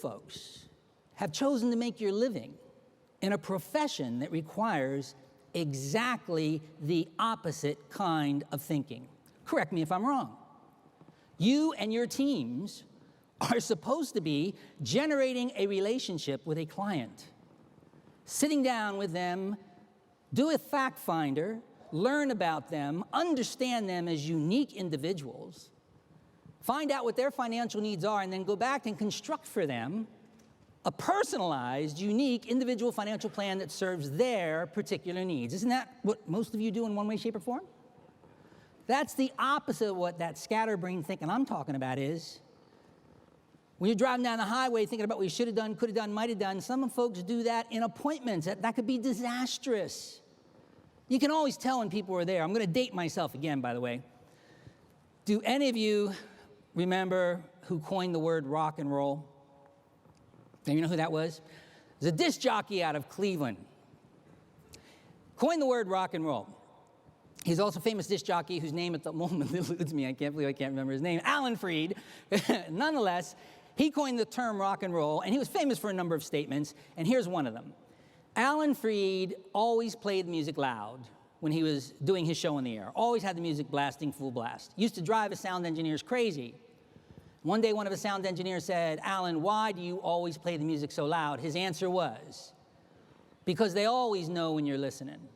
folks have chosen to make your living in a profession that requires exactly the opposite kind of thinking. Correct me if I'm wrong. You and your teams are supposed to be generating a relationship with a client, sitting down with them, do a fact finder, learn about them, understand them as unique individuals, find out what their financial needs are, and then go back and construct for them a personalized, unique, individual financial plan that serves their particular needs. Isn't that what most of you do in one way, shape, or form? That's the opposite of what that scatterbrain thinking I'm talking about is. When you're driving down the highway thinking about what you should have done, could have done, might have done, some folks do that in appointments. That could be disastrous. You can always tell when people are there. I'm going to date myself again, by the way. Do any of you remember who coined the word rock and roll? Do you know who that was? It was a disc jockey out of Cleveland. Coined the word rock and roll. He's also a famous disc jockey whose name at the moment eludes me. I can't believe I can't remember his name. Alan Freed. Nonetheless, he coined the term rock and roll, and he was famous for a number of statements, and here's one of them. Alan Freed always played music loud when he was doing his show on the air. Always had the music blasting full blast. Used to drive his sound engineers crazy. One day, one of his sound engineers said, "Alan, why do you always play the music so loud?" His answer was, "Because they always know when you're listening."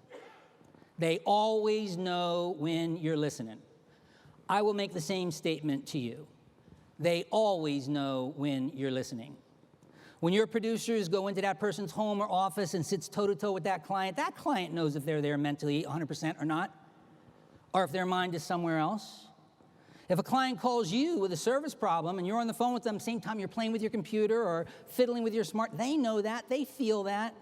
They always know when you're listening. I will make the same statement to you. They always know when you're listening. When your producers go into that person's home or office and sits toe-to-toe with that client knows if they're there mentally 100% or not, or if their mind is somewhere else. If a client calls you with a service problem and you're on the phone with them, same time you're playing with your computer or fiddling with your they know that, they feel that.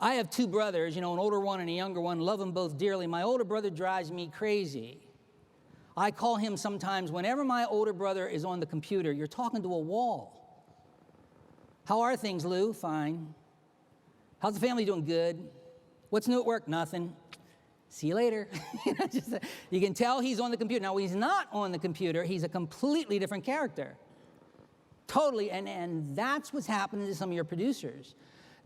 I have two brothers, an older one and a younger one, love them both dearly. My older brother drives me crazy. I call him sometimes, whenever my older brother is on the computer, you're talking to a wall. How are things, Lou? Fine. How's the family doing? Good. What's new at work? Nothing. See you later. You can tell he's on the computer. Now, when he's not on the computer, he's a completely different character. Totally, and that's what's happening to some of your producers.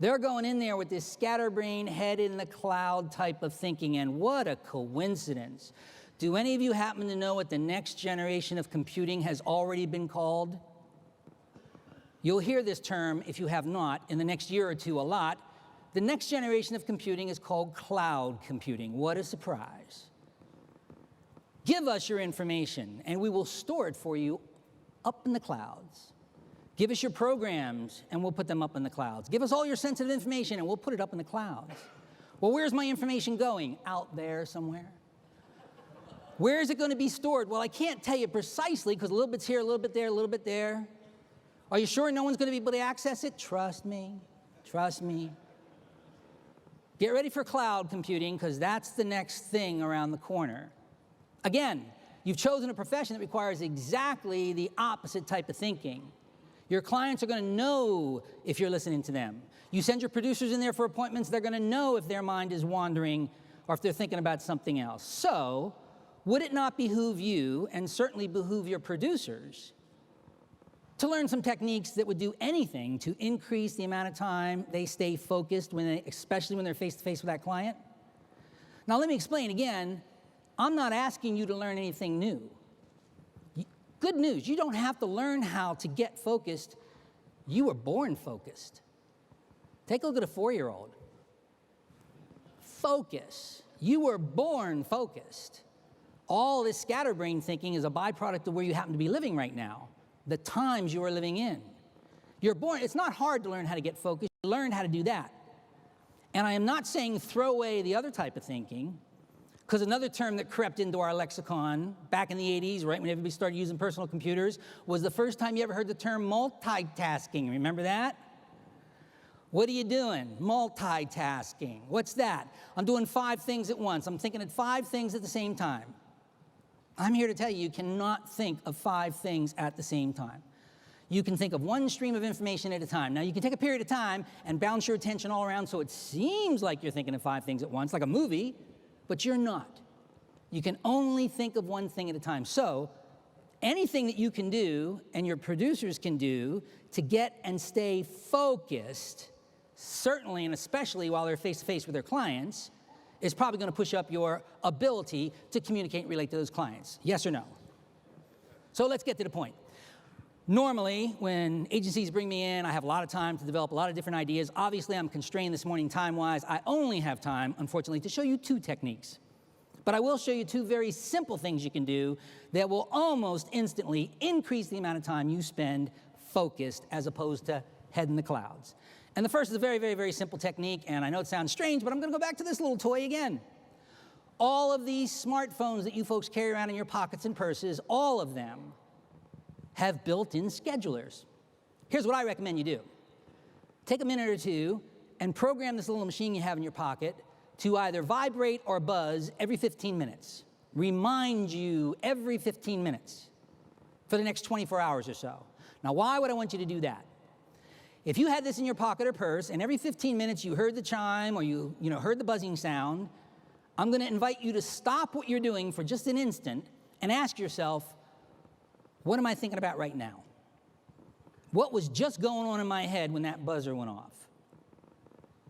They're going in there with this scatterbrain, head in the cloud type of thinking, and what a coincidence. Do any of you happen to know what the next generation of computing has already been called? You'll hear this term, if you have not, in the next year or two a lot. The next generation of computing is called cloud computing. What a surprise. Give us your information, and we will store it for you up in the clouds. Give us your programs, and we'll put them up in the clouds. Give us all your sensitive information, and we'll put it up in the clouds. Well, where's my information going? Out there somewhere. Where is it going to be stored? Well, I can't tell you precisely, because a little bit's here, a little bit there, a little bit there. Are you sure no one's going to be able to access it? Trust me. Trust me. Get ready for cloud computing, because that's the next thing around the corner. Again, you've chosen a profession that requires exactly the opposite type of thinking. Your clients are going to know if you're listening to them. You send your producers in there for appointments, they're going to know if their mind is wandering or if they're thinking about something else. So, would it not behoove you, and certainly behoove your producers, to learn some techniques that would do anything to increase the amount of time they stay focused, especially when they're face-to-face with that client? Now, let me explain again. I'm not asking you to learn anything new. Good news, you don't have to learn how to get focused. You were born focused. Take a look at a 4-year-old. Focus. You were born focused. All this scatterbrain thinking is a byproduct of where you happen to be living right now, the times you are living in. You're born, it's not hard to learn how to get focused. You learn how to do that. And I am not saying throw away the other type of thinking, because another term that crept into our lexicon back in the 80s, right when everybody started using personal computers, was the first time you ever heard the term multitasking. Remember that? What are you doing? Multitasking. What's that? I'm doing 5 things at once. I'm thinking of 5 things at the same time. I'm here to tell you, you cannot think of 5 things at the same time. You can think of one stream of information at a time. Now, you can take a period of time and bounce your attention all around so it seems like you're thinking of 5 things at once, like a movie, but you're not. You can only think of one thing at a time. So, Anything that you can do and your producers can do to get and stay focused, certainly and especially while they're face-to-face with their clients, is probably going to push up your ability to communicate and relate to those clients. Yes or no? So let's get to the point. Normally, when agencies bring me in, I have a lot of time to develop a lot of different ideas. Obviously, I'm constrained this morning time-wise. I only have time, unfortunately, to show you 2 techniques. But I will show you 2 very simple things you can do that will almost instantly increase the amount of time you spend focused as opposed to head in the clouds. And the first is a very, very, very simple technique, and I know it sounds strange, but I'm going to go back to this little toy again. All of these smartphones that you folks carry around in your pockets and purses, all of them have built-in schedulers. Here's what I recommend you do. Take a minute or 2 and program this little machine you have in your pocket to either vibrate or buzz every 15 minutes. Remind you every 15 minutes for the next 24 hours or so. Now, why would I want you to do that? If you had this in your pocket or purse, and every 15 minutes you heard the chime or you heard the buzzing sound, I'm going to invite you to stop what you're doing for just an instant and ask yourself, what am I thinking about right now? What was just going on in my head when that buzzer went off?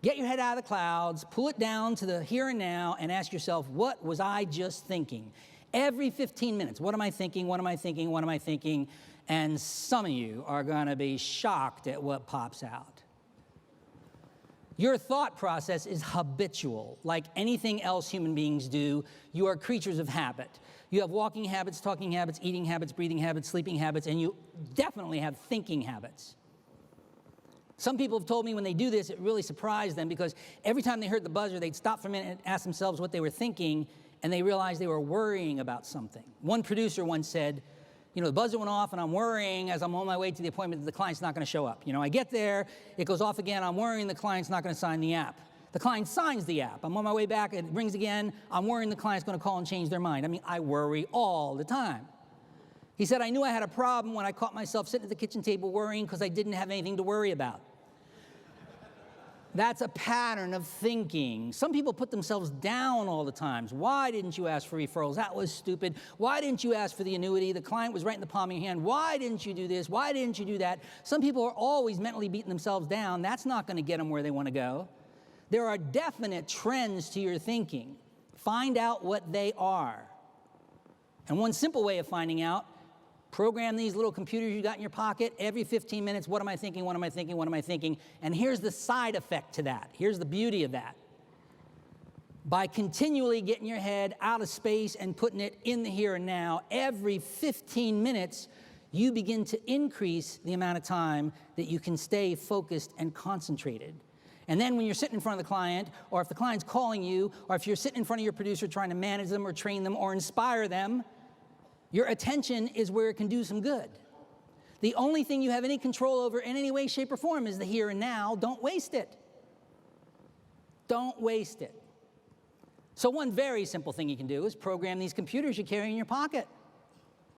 Get your head out of the clouds, pull it down to the here and now, and ask yourself, what was I just thinking? Every 15 minutes, what am I thinking, what am I thinking, what am I thinking? And some of you are going to be shocked at what pops out. Your thought process is habitual. Like anything else human beings do, you are creatures of habit. You have walking habits, talking habits, eating habits, breathing habits, sleeping habits, and you definitely have thinking habits. Some people have told me when they do this, it really surprised them because every time they heard the buzzer, they'd stop for a minute and ask themselves what they were thinking, and they realized they were worrying about something. One producer once said, the buzzer went off and I'm worrying as I'm on my way to the appointment that the client's not going to show up. I get there, it goes off again, I'm worrying the client's not going to sign the app. The client signs the app. I'm on my way back, it rings again, I'm worrying the client's going to call and change their mind. I worry all the time. He said, I knew I had a problem when I caught myself sitting at the kitchen table worrying because I didn't have anything to worry about. That's a pattern of thinking. Some people put themselves down all the time. Why didn't you ask for referrals? That was stupid. Why didn't you ask for the annuity? The client was right in the palm of your hand. Why didn't you do this? Why didn't you do that? Some people are always mentally beating themselves down. That's not going to get them where they want to go. There are definite trends to your thinking. Find out what they are. And one simple way of finding out, program these little computers you got in your pocket every 15 minutes. What am I thinking? What am I thinking? What am I thinking? And here's the side effect to that. Here's the beauty of that. By continually getting your head out of space and putting it in the here and now, every 15 minutes, you begin to increase the amount of time that you can stay focused and concentrated. And then when you're sitting in front of the client, or if the client's calling you, or if you're sitting in front of your producer trying to manage them or train them or inspire them, your attention is where it can do some good. The only thing you have any control over in any way, shape, or form is the here and now. Don't waste it. Don't waste it. So one very simple thing you can do is program these computers you carry in your pocket.